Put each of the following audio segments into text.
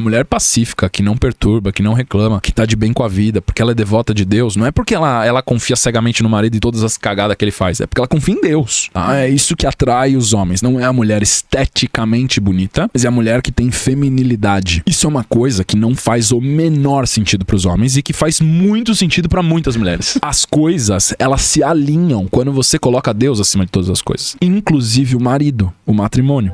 A mulher pacífica, que não perturba, que não reclama, que tá de bem com a vida, porque ela é devota de Deus, não é porque ela confia cegamente no marido e todas as cagadas que ele faz, é porque ela confia em Deus. Tá? É isso que atrai os homens. Não é a mulher esteticamente bonita, mas é a mulher que tem feminilidade. Isso é uma coisa que não faz o menor sentido pros homens e que faz muito sentido pra muitas mulheres. As coisas, elas se alinham quando você coloca Deus acima de todas as coisas. Inclusive o marido, o matrimônio.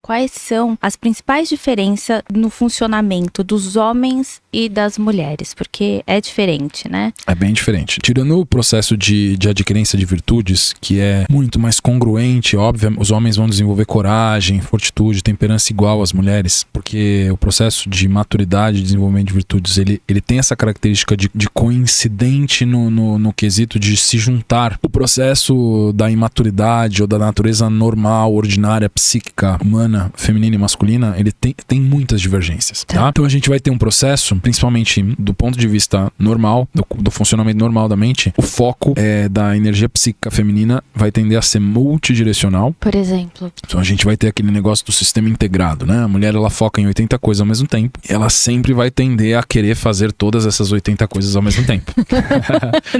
Quais são as principais diferenças no funcionamento dos homens e das mulheres? Porque é diferente, né? É bem diferente. Tirando o processo de adquirência de virtudes, que é muito mais congruente, óbvio, os homens vão desenvolver coragem, fortitude, temperança igual às mulheres, porque o processo de maturidade e desenvolvimento de virtudes, ele tem essa característica de coincidente no quesito de se juntar. O processo da imaturidade ou da natureza normal, ordinária, psíquica, humana, feminina e masculina, ele tem muitas divergências, tá? Então a gente vai ter um processo, principalmente do ponto de vista normal, do funcionamento normal da mente, o foco da energia psíquica feminina vai tender a ser multidirecional. Por exemplo? Então a gente vai ter aquele negócio do sistema integrado, né? A mulher, ela foca em 80 coisas ao mesmo tempo, ela sempre vai tender a querer fazer todas essas 80 coisas ao mesmo tempo.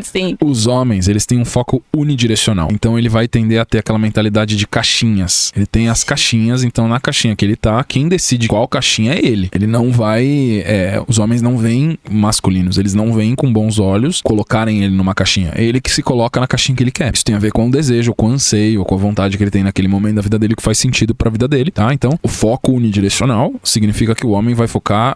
Sim. Os homens, eles têm um foco unidirecional, então ele vai tender a ter aquela mentalidade de caixinhas. Ele tem as caixinhas, então na caixinha que ele tá, quem decide qual caixinha é ele. Ele não vai... os homens não veem masculinos, eles não veem com bons olhos colocarem ele numa caixinha. É ele que se coloca na caixinha que ele quer. Isso tem a ver com o desejo, com o anseio, com a vontade que ele tem naquele momento da vida dele que faz sentido pra vida dele, tá? Então, o foco unidirecional significa que o homem vai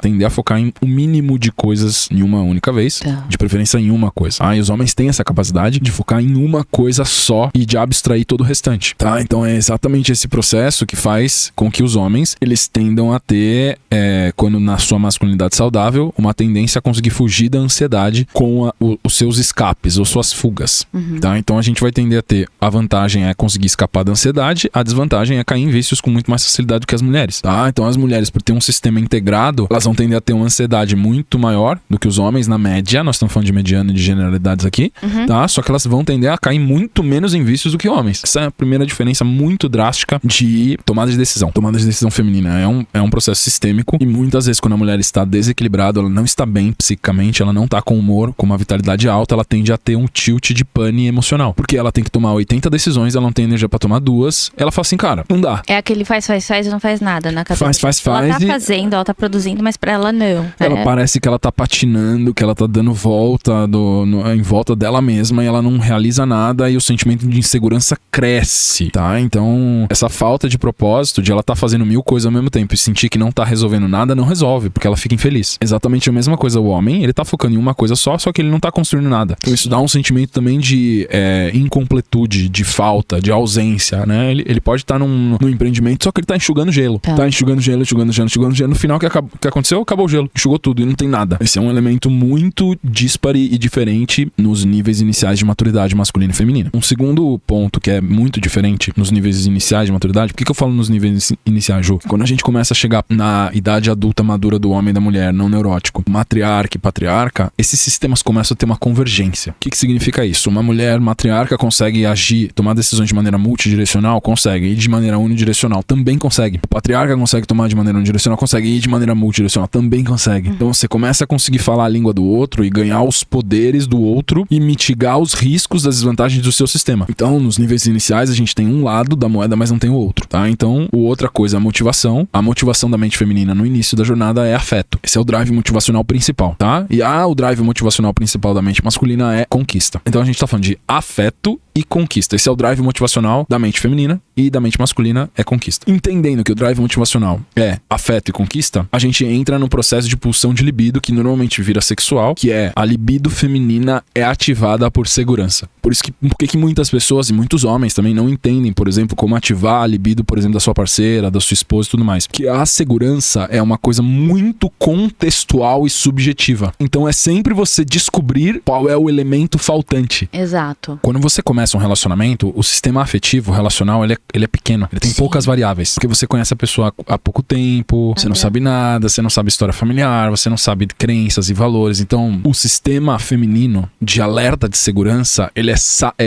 tender a focar em o mínimo de coisas em uma única vez, de preferência em uma coisa. E os homens têm essa capacidade de focar em uma coisa só e de abstrair todo o restante, tá? Então é exatamente esse processo que faz com que os homens, eles tendam a ter, quando na sua masculinidade saudável, uma tendência a conseguir fugir da ansiedade com os seus escapes ou suas fugas, tá? Então a gente vai tender a ter, a vantagem é conseguir escapar da ansiedade, a desvantagem é cair em vícios com muito mais facilidade do que as mulheres, tá? Então as mulheres, por ter um sistema integrado, elas vão tender a ter uma ansiedade muito maior do que os homens na média, nós estamos falando de mediano e de generalidades aqui, tá? Só que elas vão tender a cair muito menos em vícios do que homens. Essa é a primeira diferença muito drástica de tomada de decisão. Tomada de decisão feminina é um processo sistêmico e muitas vezes quando a mulher está desequilibrada, ela não está bem psiquicamente, ela não está com humor, com uma vitalidade alta, ela tende a ter um tilt de pane emocional. Porque ela tem que tomar 80 decisões, ela não tem energia pra tomar 2, ela fala assim, cara, não dá. É aquele faz e não faz nada na cabeça. Faz. Ela tá fazendo, ela tá produzindo, mas pra ela não. Ela parece que ela tá patinando, que ela tá dando volta em volta dela mesma e ela não realiza nada e o sentimento de insegurança cresce, tá? Então, essa falta de propósito, de ela tá fazendo 1000 coisas ao mesmo tempo e sentir que não tá resolvendo nada, não resolve, porque ela fica infeliz. Exatamente a mesma coisa o homem, ele tá focando em uma coisa só que ele não tá construindo nada. Então isso dá um sentimento também de incompletude, de falta, de ausência, né? Ele pode estar num empreendimento, só que ele tá enxugando gelo. Tá enxugando gelo. No final, o que aconteceu? Acabou o gelo. Enxugou tudo e não tem nada. Esse é um elemento muito díspare e diferente nos níveis iniciais de maturidade masculina e feminina. Um segundo ponto que é muito diferente nos níveis iniciais de maturidade, por que eu falo nos níveis iniciais, Ju? Quando a gente começa a chegar na idade adulta madura do homem e da mulher, não neurótico, matriarca e patriarca, esses sistemas começam a ter uma convergência. O que significa isso? Uma mulher matriarca consegue agir, tomar decisões de maneira multidirecional? Consegue. E de maneira unidirecional? Também consegue. O patriarca consegue tomar de maneira unidirecional? Consegue. E de maneira multidirecional? Também consegue. Então você começa a conseguir falar a língua do outro e ganhar os poderes do outro e mitigar os riscos das desvantagens do seu sistema. Então, nos níveis iniciais, a gente tem um lado da moeda, mas não tem o outro, tá? Então, outra coisa é a motivação. A motivação da mente feminina no início da jornada é afeto. Esse é o drive motivacional principal, tá? E o drive motivacional principal da mente masculina é conquista. Então a gente tá falando de afeto e conquista. Esse é o drive motivacional da mente feminina e da mente masculina é conquista. Entendendo que o drive motivacional é afeto e conquista, a gente entra no processo de pulsão de libido que normalmente vira sexual, que é a libido feminina é ativada por segurança. Por que muitas pessoas e muitos homens também não entendem, por exemplo, como ativar a libido, por exemplo, da sua parceira, da sua esposa e tudo mais. Porque a segurança é uma coisa muito contextual e subjetiva. Então é sempre você descobrir qual é o elemento faltante. Exato. Quando você começa começa um relacionamento, o sistema afetivo, relacional, ele é pequeno. Ele tem poucas variáveis. Porque você conhece a pessoa há pouco tempo, você não sabe nada, você não sabe história familiar, você não sabe crenças e valores. Então, o sistema feminino de alerta de segurança, ele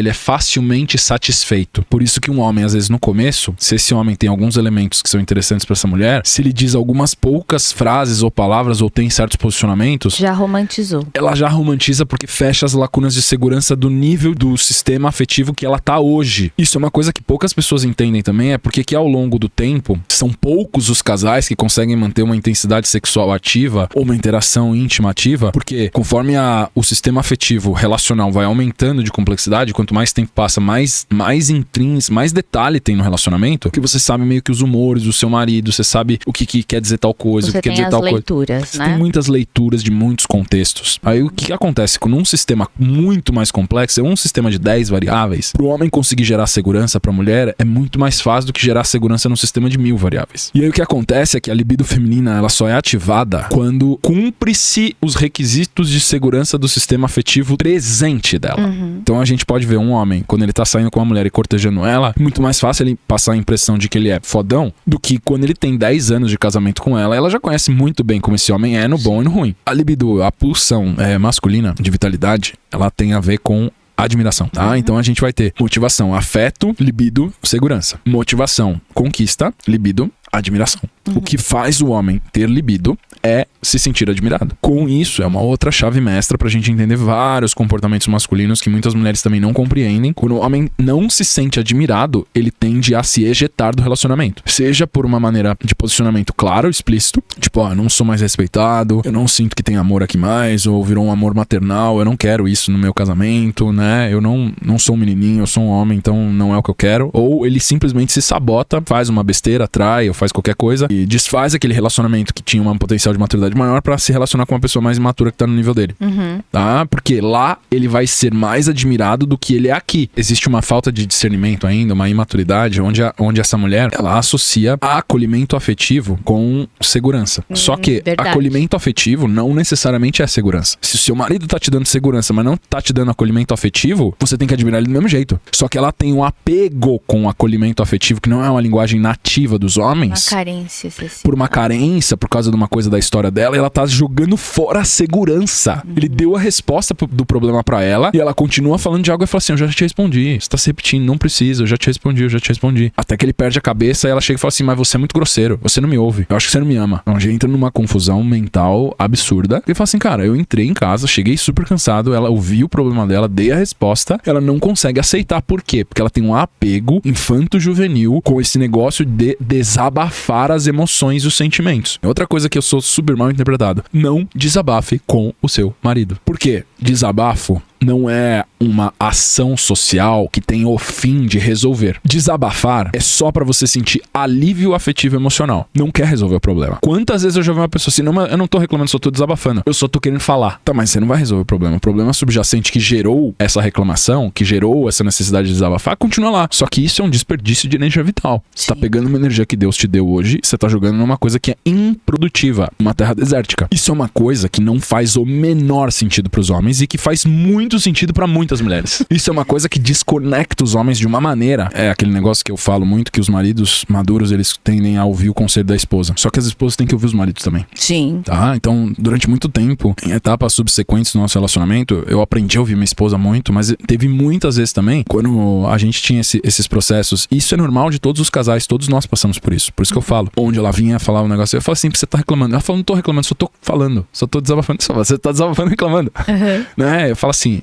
é facilmente satisfeito. Por isso que um homem, às vezes, no começo, se esse homem tem alguns elementos que são interessantes pra essa mulher, se ele diz algumas poucas frases ou palavras ou tem certos posicionamentos... Já romantizou. Ela já romantiza porque fecha as lacunas de segurança do nível do sistema afetivo que ela tá hoje. Isso é uma coisa que poucas pessoas entendem também, é porque que ao longo do tempo, são poucos os casais que conseguem manter uma intensidade sexual ativa ou uma interação íntima ativa, porque conforme o sistema afetivo relacional vai aumentando de complexidade, quanto mais tempo passa, mais detalhe tem no relacionamento, que você sabe meio que os humores do seu marido, você sabe o que quer dizer tal coisa, o que quer dizer tal coisa. Você tem as leituras, né? Tem muitas leituras de muitos contextos. Aí o que acontece? Com um sistema muito mais complexo, um sistema de 10 variáveis, pro homem conseguir gerar segurança pra mulher é muito mais fácil do que gerar segurança num sistema de 1000 variáveis. E aí o que acontece é que a libido feminina, ela só é ativada quando cumpre-se os requisitos de segurança do sistema afetivo presente dela. Então a gente pode ver um homem, quando ele tá saindo com uma mulher e cortejando ela, é muito mais fácil ele passar a impressão de que ele é fodão do que quando ele tem 10 anos de casamento com ela já conhece muito bem como esse homem é no bom e no ruim. A libido, a pulsão masculina de vitalidade, ela tem a ver com admiração, tá? Então a gente vai ter motivação, afeto, libido, segurança. Motivação, conquista, libido, admiração. O que faz o homem ter libido é se sentir admirado. Com isso, é uma outra chave mestra pra gente entender vários comportamentos masculinos que muitas mulheres também não compreendem. Quando o homem não se sente admirado, ele tende a se ejetar do relacionamento. Seja por uma maneira de posicionamento claro, explícito, tipo, eu não sou mais respeitado, eu não sinto que tem amor aqui mais, ou virou um amor maternal, eu não quero isso no meu casamento, né? Eu não sou um menininho, eu sou um homem, então não é o que eu quero. Ou ele simplesmente se sabota, faz uma besteira, trai ou faz qualquer coisa e desfaz aquele relacionamento que tinha um potencial de maturidade maior pra se relacionar com uma pessoa mais imatura que tá no nível dele. Tá? Porque lá ele vai ser mais admirado do que ele é aqui. Existe uma falta de discernimento ainda, uma imaturidade, onde essa mulher, ela associa acolhimento afetivo com segurança. Só que acolhimento afetivo não necessariamente é segurança. Se o seu marido tá te dando segurança, mas não tá te dando acolhimento afetivo, você tem que admirar ele do mesmo jeito. Só que ela tem um apego com o acolhimento afetivo, que não é uma linguagem nativa dos homens. Uma carência excessiva. Por uma carência, por causa de uma coisa da história dela, e ela tá jogando fora a segurança. Ele deu a resposta do problema pra ela, e ela continua falando de algo e fala assim, eu já te respondi, você tá se repetindo, não precisa, eu já te respondi. Até que ele perde a cabeça e ela chega e fala assim, mas você é muito grosseiro, você não me ouve, eu acho que você não me ama. Então a gente entra numa confusão mental absurda, e fala assim, cara, eu entrei em casa, cheguei super cansado, ela ouviu o problema dela, dei a resposta, ela não consegue aceitar. Por quê? Porque ela tem um apego infanto-juvenil com esse negócio de desabafar as emoções e os sentimentos. Outra coisa que eu sou super mal interpretado, não desabafe com o seu marido. Por quê? Desabafo não é uma ação social que tem o fim de resolver. Desabafar é só pra você sentir alívio afetivo emocional. Não quer resolver o problema. Quantas vezes eu já vi uma pessoa assim, não, eu não tô reclamando, só tô desabafando. Eu só tô querendo falar. Tá, mas você não vai resolver o problema. O problema subjacente que gerou essa reclamação, que gerou essa necessidade de desabafar, continua lá. Só que isso é um desperdício de energia vital. Você tá pegando uma energia que Deus te deu hoje, você tá jogando numa coisa que é improdutiva, uma terra desértica. Isso é uma coisa que não faz o menor sentido pros homens e que faz muito sentido pra muitas mulheres. Isso é uma coisa que desconecta os homens de uma maneira. É aquele negócio que eu falo muito, que os maridos maduros, eles tendem a ouvir o conselho da esposa. Só que as esposas têm que ouvir os maridos também. Sim. Tá? Então, durante muito tempo, em etapas subsequentes do nosso relacionamento, eu aprendi a ouvir minha esposa muito, mas teve muitas vezes também, quando a gente tinha esses processos. Isso é normal de todos os casais, todos nós passamos por isso. Por isso que eu falo. Onde ela vinha falar um negócio, eu falo assim, você tá reclamando. Ela fala, não tô reclamando, só tô falando. Só tô desabafando. Você tá desabafando e reclamando. Né? Eu falo assim,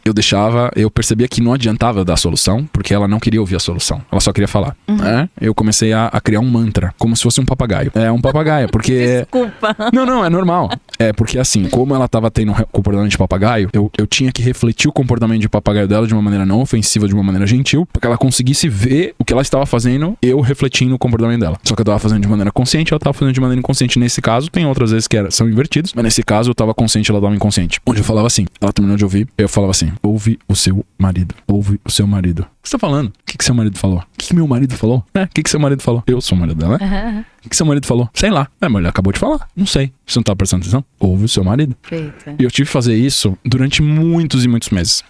eu percebia que não adiantava eu dar a solução, porque ela não queria ouvir a solução. Ela só queria falar. Né? Eu comecei a criar um mantra, como se fosse um papagaio. É um papagaio, porque... Desculpa. Não, é normal. É porque assim, como ela tava tendo um comportamento de papagaio, eu tinha que refletir o comportamento de papagaio dela de uma maneira não ofensiva, de uma maneira gentil, para que ela conseguisse ver o que ela estava fazendo, eu refletindo o comportamento dela. Só que eu tava fazendo de maneira consciente, ela tava fazendo de maneira inconsciente. Nesse caso, tem outras vezes que são invertidos, mas nesse caso eu tava consciente, ela tava inconsciente. Onde eu falava assim, ela terminou de ouvir, eu falava assim, ouve o seu marido, ouve o seu marido. que você tá falando? O que seu marido falou? O que meu marido falou? O que seu marido falou? Eu sou o marido dela, né? O que seu marido falou? Sei lá. Mas ele acabou de falar. Não sei. Você não tá prestando atenção? Ouve o seu marido. Perfeito. E eu tive que fazer isso durante muitos e muitos meses.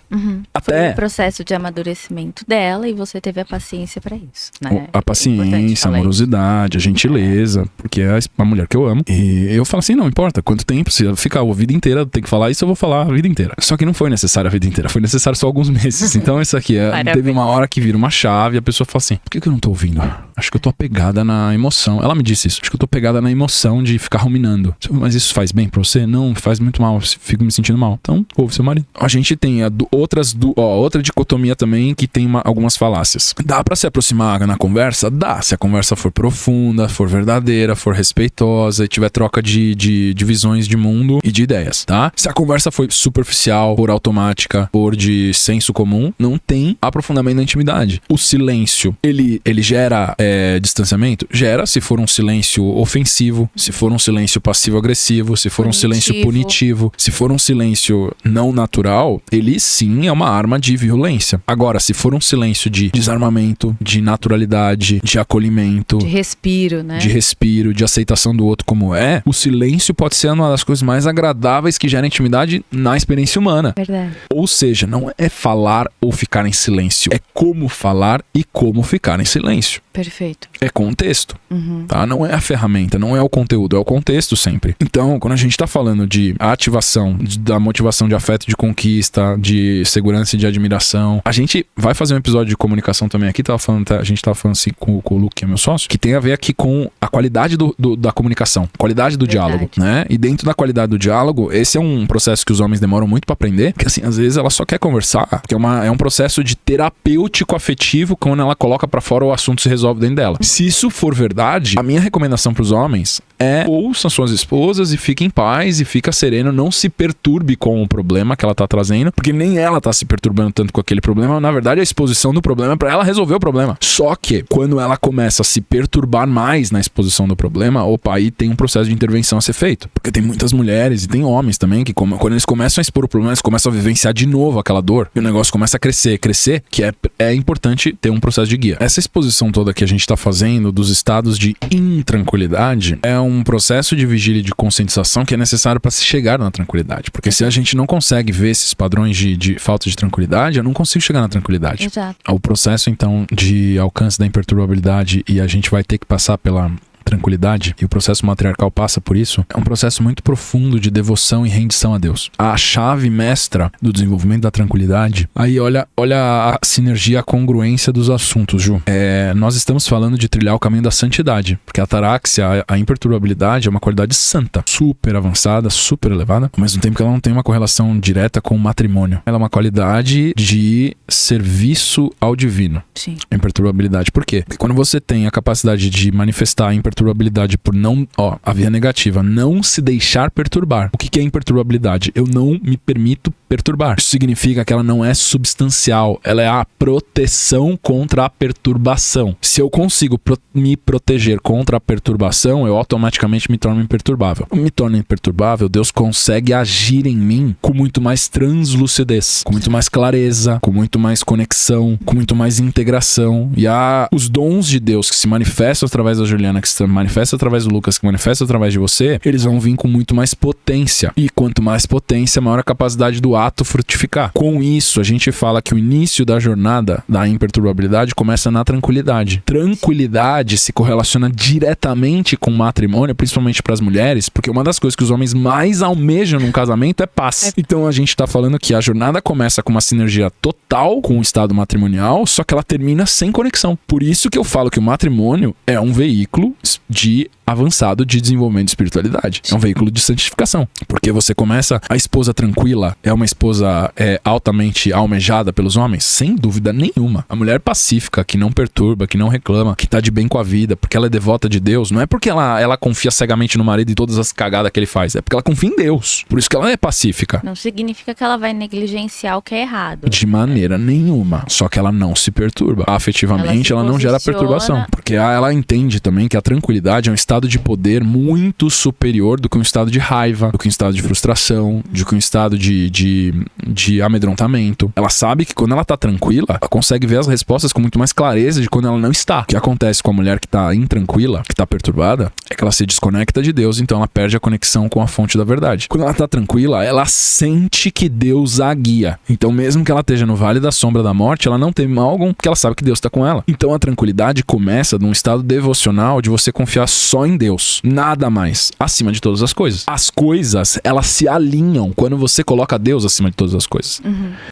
Foi um processo de amadurecimento dela e você teve a paciência pra isso, né? A paciência, a amorosidade, a gentileza, porque é a mulher que eu amo. E eu falo assim, não importa quanto tempo, se eu ficar a vida inteira, tem que falar isso, eu vou falar a vida inteira. Só que não foi necessário a vida inteira, foi necessário só alguns meses. Então isso aqui, teve uma hora que vira uma chave e a pessoa fala assim, por que eu não tô ouvindo? Acho que eu tô apegada na emoção. Ela me disse isso, acho que eu tô pegada na emoção de ficar ruminando. Mas isso faz bem pra você? Não, faz muito mal, fico me sentindo mal. Então, ouve seu marido. A gente tem outra dicotomia também que tem algumas falácias. Dá pra se aproximar na conversa? Dá. Se a conversa for profunda, for verdadeira, for respeitosa e tiver troca de visões de mundo e de ideias, tá? Se a conversa foi superficial, for automática, for de senso comum, não tem aprofundamento na intimidade. O silêncio, ele gera distanciamento? Gera, se for um silêncio ofensivo, se for um silêncio passivo-agressivo, se for um silêncio punitivo, se for um silêncio não natural, ele sim é uma arma de violência. Agora, se for um silêncio de desarmamento, de naturalidade, de acolhimento, de respiro, né? De respiro, de aceitação do outro como é, o silêncio pode ser uma das coisas mais agradáveis que gera intimidade na experiência humana. Verdade. Ou seja, não é falar ou ficar em silêncio, é como falar e como ficar em silêncio. Perfeito. É contexto, tá? Não é a ferramenta, não é o conteúdo, é o contexto sempre. Então, quando a gente tá falando de ativação, da motivação de afeto, de conquista, de segurança e de admiração, a gente vai fazer um episódio de comunicação também aqui, a gente tava falando assim com o Luke, que é meu sócio, que tem a ver aqui com a qualidade da comunicação, qualidade do diálogo, né? E dentro da qualidade do diálogo, esse é um processo que os homens demoram muito pra aprender, porque assim, às vezes ela só quer conversar, porque é um processo de terapêutico afetivo, quando ela coloca pra fora o assunto se resolve dentro dela. Se isso for verdade, a minha recomendação pros homens é ouçam suas esposas e fique em paz e fica sereno, não se perturbe com o problema que ela tá trazendo, porque nem ela tá se perturbando tanto com aquele problema, na verdade a exposição do problema é pra ela resolver o problema. Só que quando ela começa a se perturbar mais na exposição do problema, aí tem um processo de intervenção a ser feito, porque tem muitas mulheres e tem homens também que quando eles começam a expor o problema, eles começam a vivenciar de novo aquela dor e o negócio começa a crescer, que é importante ter um processo de guia. Essa exposição toda que a gente tá fazendo dos estados de intranquilidade é um processo de vigília e de conscientização que é necessário para se chegar na tranquilidade. Porque se a gente não consegue ver esses padrões de falta de tranquilidade, eu não consigo chegar na tranquilidade. Exato. O processo, então, de alcance da imperturbabilidade, e a gente vai ter que passar pela tranquilidade, e o processo matriarcal passa por isso, é um processo muito profundo de devoção e rendição a Deus. A chave mestra do desenvolvimento da tranquilidade, aí olha a sinergia, a congruência dos assuntos, Ju. Nós estamos falando de trilhar o caminho da santidade, porque a ataraxia, a imperturbabilidade é uma qualidade santa, super avançada, super elevada, ao mesmo tempo que ela não tem uma correlação direta com o matrimônio. Ela é uma qualidade de serviço ao divino. Sim. A imperturbabilidade. Por quê? Porque quando você tem a capacidade de manifestar a imperturbabilidade por não, a via negativa, não se deixar perturbar. O que é imperturbabilidade? Eu não me permito perturbar. Isso significa que ela não é substancial, ela é a proteção contra a perturbação. Se eu consigo me proteger contra a perturbação, eu automaticamente me torno imperturbável. Eu me torno imperturbável, Deus consegue agir em mim com muito mais translucidez, com muito mais clareza, com muito mais conexão, com muito mais integração. E os dons de Deus que se manifestam através da Juliana, que se manifestam através do Lucas, que manifestam através de você, eles vão vir com muito mais potência. E quanto mais potência, maior a capacidade do ato frutificar. Com isso, a gente fala que o início da jornada da imperturbabilidade começa na tranquilidade. Tranquilidade se correlaciona diretamente com o matrimônio, principalmente para as mulheres, porque uma das coisas que os homens mais almejam num casamento é paz. Então a gente tá falando que a jornada começa com uma sinergia total com o estado matrimonial, só que ela termina sem conexão. Por isso que eu falo que o matrimônio é um veículo de avançado de desenvolvimento de espiritualidade. É um veículo de santificação. Porque você começa, a esposa tranquila é uma esposa altamente almejada pelos homens? Sem dúvida nenhuma. A mulher pacífica, que não perturba, que não reclama, que tá de bem com a vida, porque ela é devota de Deus, não é porque ela confia cegamente no marido e todas as cagadas que ele faz, é porque ela confia em Deus. Por isso que ela é pacífica. Não significa que ela vai negligenciar o que é errado. De maneira nenhuma. Só que ela não se perturba. Afetivamente, ela não gera perturbação. Porque ela entende também que a tranquilidade é um estado de poder muito superior do que um estado de raiva, do que um estado de frustração, do que um estado de de amedrontamento. Ela sabe que quando ela tá tranquila, ela consegue ver as respostas com muito mais clareza de quando ela não está. O que acontece com a mulher que tá intranquila, que tá perturbada, é que ela se desconecta de Deus, então ela perde a conexão com a fonte da verdade. Quando ela tá tranquila, ela sente que Deus a guia. Então mesmo que ela esteja no vale da sombra da morte, ela não teme algum, porque ela sabe que Deus tá com ela. Então a tranquilidade começa num estado devocional de você confiar só em Deus, nada mais, acima de todas as coisas. As coisas, elas se alinham quando você coloca Deus acima de todas as coisas.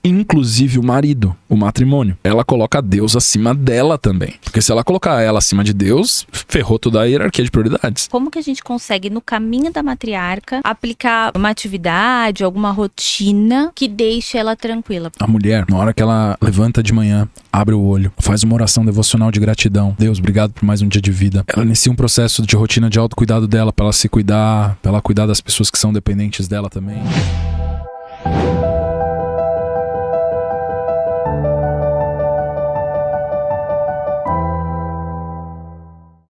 Inclusive o marido, o matrimônio. Ela coloca Deus acima dela também. Porque se ela colocar ela acima de Deus, ferrou toda a hierarquia de prioridades. Como que a gente consegue, no caminho da matriarca, aplicar uma atividade, alguma rotina que deixe ela tranquila? A mulher, na hora que ela levanta de manhã, abre o olho, faz uma oração devocional de gratidão. Deus, obrigado por mais um dia de vida. Ela inicia um processo de rotina de autocuidado dela, pra ela se cuidar, pra ela cuidar das pessoas que são dependentes dela também.